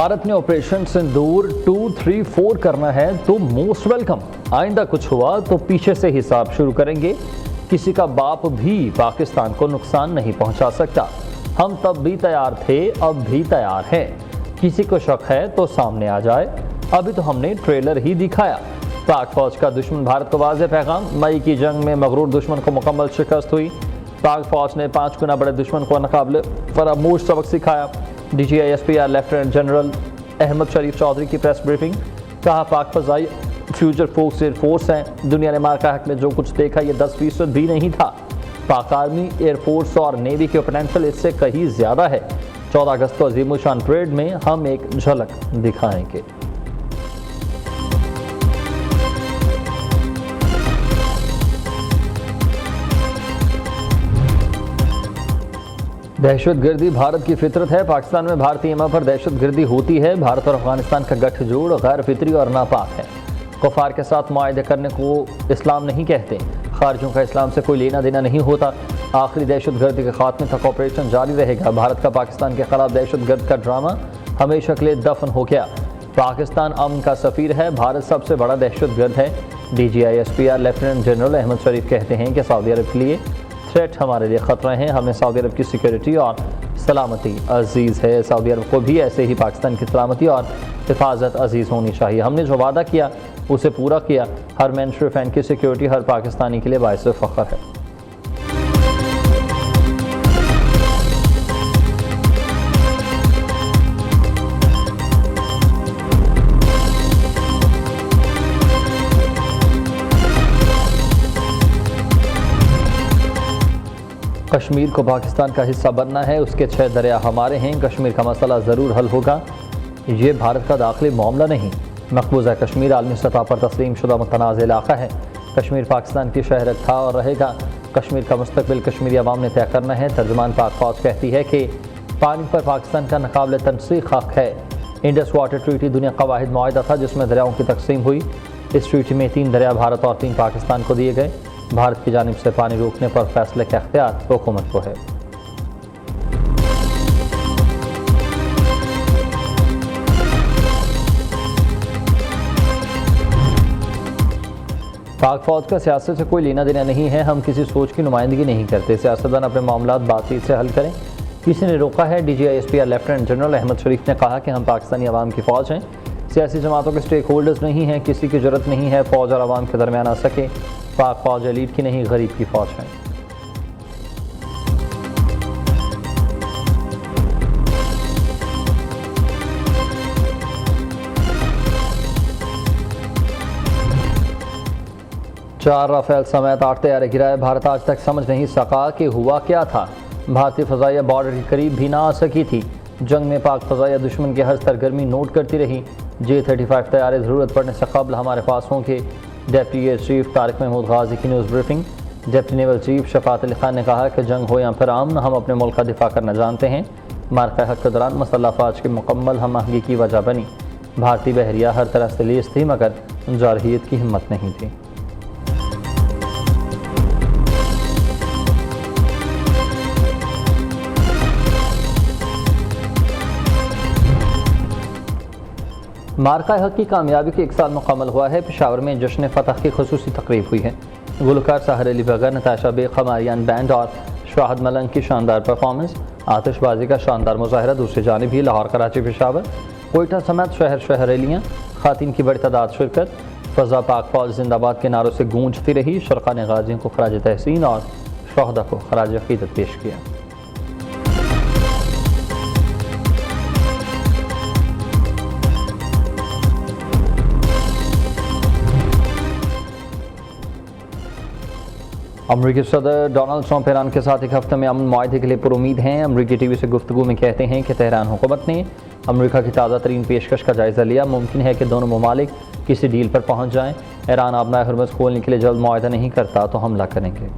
भारत ने ऑपरेशन सिंदूर 2-3-4 करना है तो मोस्ट वेलकम। आइंदा कुछ हुआ तो पीछे से हिसाब शुरू करेंगे। किसी का बाप भी पाकिस्तान को नुकसान नहीं पहुंचा सकता। हम तब भी तैयार थे, अब भी तैयार हैं। किसी को शक है तो सामने आ जाए, अभी तो हमने ट्रेलर ही दिखाया। पाक फौज का दुश्मन भारत को वाज़ेह पैगाम। मई की जंग में मगरूर दुश्मन को मुकम्मल शिकस्त हुई। पाक फौज ने 5 गुना बड़े दुश्मन को नाकाबिले फरामोश सबक सिखाया। DGISPR लेफ्टिनेंट जनरल अहमद शरीफ चौधरी की प्रेस ब्रीफिंग। कहा पाक फजाई फ्यूचर फोर्स एयरफोर्स हैं। दुनिया ने मार्का हक में जो कुछ देखा ये 10% भी नहीं था। पाक आर्मी, एयरफोर्स और नेवी के पोटेंशियल इससे कहीं ज़्यादा है। 14 अगस्त को अजीमुशान परेड में हम एक झलक दिखाएंगे। दहशतगर्दी भारत की फितरत है। पाकिस्तान में भारतीय सीमा पर दहशतगर्दी होती है। भारत और अफगानिस्तान का गठजोड़ गैर फितरी और नापाक है। कुफार के साथ मुआहदे करने को इस्लाम नहीं कहते। खारजों का इस्लाम से कोई लेना देना नहीं होता। आखिरी दहशतगर्दी के खात्मे तक ऑपरेशन जारी रहेगा। भारत का पाकिस्तान के खिलाफ दहशतगर्द का ड्रामा हमेशा के लिए दफन हो गया। पाकिस्तान अमन का सफ़ीर है, भारत सबसे बड़ा दहशतगर्द है। DGISPR लेफ्टिनेंट जनरल अहमद शरीफ कहते हैं कि सऊदी अरब के लिए थ्रेट हमारे लिए ख़तरा है। हमें सऊदी अरब की सिक्योरिटी और सलामती अजीज़ है। सऊदी अरब को भी ऐसे ही पाकिस्तान की सलामती और हिफाजत अजीज़ होनी चाहिए। हमने जो वादा किया उसे पूरा किया। हर मैनशूर फैन की सिक्योरिटी हर पाकिस्तानी के लिए बाइस फ़ख्र है। कश्मीर को पाकिस्तान का हिस्सा बनना है, उसके 6 दरिया हमारे हैं। कश्मीर का मसला ज़रूर हल होगा। ये भारत का दाखिली मामला नहीं। मकबूजा कश्मीर आलमी सतह पर तस्लीम शुदा मुतनाज़ इलाका है। कश्मीर पाकिस्तान की शहर था और रहेगा। कश्मीर का मुस्तकबिल कश्मीरी अवाम ने तय करना है। तर्जुमान पाक फौज कहती है कि पानी पर पाकिस्तान का नाकाबिले तनसीख हक है। इंडस वाटर ट्रीटी दुनिया का वाहिद मुआहदा था जिसमें दरियाओं की तकसीम हुई। इस ट्रीटी में 3 दरिया भारत और 3 पाकिस्तान को दिए गए। भारत की जानिब से पानी रोकने पर फैसले का इख्तियार हुकूमत को है। पाक फौज का सियासत से कोई लेना देना नहीं है। हम किसी सोच की नुमाइंदगी नहीं करते। सियासतदान अपने मामलात बातचीत से हल करें। किसी ने रोका है। DGISPR लेफ्टिनेंट जनरल अहमद शरीफ ने कहा कि हम पाकिस्तानी अवाम की फ़ौज हैं, सियासी जमातों के स्टेक होल्डर्स नहीं हैं। किसी की ज़रूरत नहीं है फ़ौज और अवाम के दरमियान आ सके। पाक फौज एलीट की नहीं, गरीब की फौज है। चार राफेल समेत 8 तैयारे गिराए। भारत आज तक समझ नहीं सका कि हुआ क्या था। भारतीय फ़ज़ाइया बॉर्डर के करीब भी ना आ सकी थी। जंग में पाक फ़ज़ाइया दुश्मन की हर सरगर्मी नोट करती रही। J-35 तैयारे ज़रूरत पड़ने से कबल हमारे पास होंगे। Deputy air chief Tariq Mahmood Ghazi की news briefing. Deputy naval chief Shafaat Ali Khan ने कहा कि जंग हो या फिर अमन, हम अपने मुल्क का दिफा करना जानते हैं। मार्का हक के दौरान मसल्ह अफवाज की मुकम्मल हम आहंगी की वजह बनी। भारतीय बहरिया हर तरह से लेस थी मगर जारहियत की हिम्मत नहीं थी। मार्का हक की कामयाबी के 1 साल मुकम्मल हुआ है। पेशावर में जश्न फतह की खुसूसी तकरीब हुई है। गुलकार सहर अली बगर, नताशा बेग, खमारियान बैंड और शाहद मलंग की शानदार परफॉर्मेंस, आतिशबाजी का शानदार मुजाहरा। दूसरी जानिब भी लाहौर, कराची, पेशावर, कोयटा समेत शहर रैलियाँ, खातिन की बड़ी तादाद शिरकत। फ़ज़ा पाक फौज जिंदाबाद के नारों से गूंजती रही। शरका ने गाजियों को खराज तहसीन और शहदा को खराज अक़ीदत पेश किया। अमरीकी सदर डोनाल्ड ट्रंप ईरान के साथ 1 हफ्ते में अमन मुआहदे के लिए पुरुमीद हैं। अमरीकी टीवी से गुफ्तगू में कहते हैं कि तेहरान हुकूमत ने अमरीका की ताज़ा तरीन पेशकश का जायज़ा लिया। मुमकिन है कि दोनों ममालिक किसी डील पर पहुँच जाएँ। ईरान अपना हरमुज़ खोलने के लिए जल्द मुआहदा नहीं करता तो हमला करेंगे।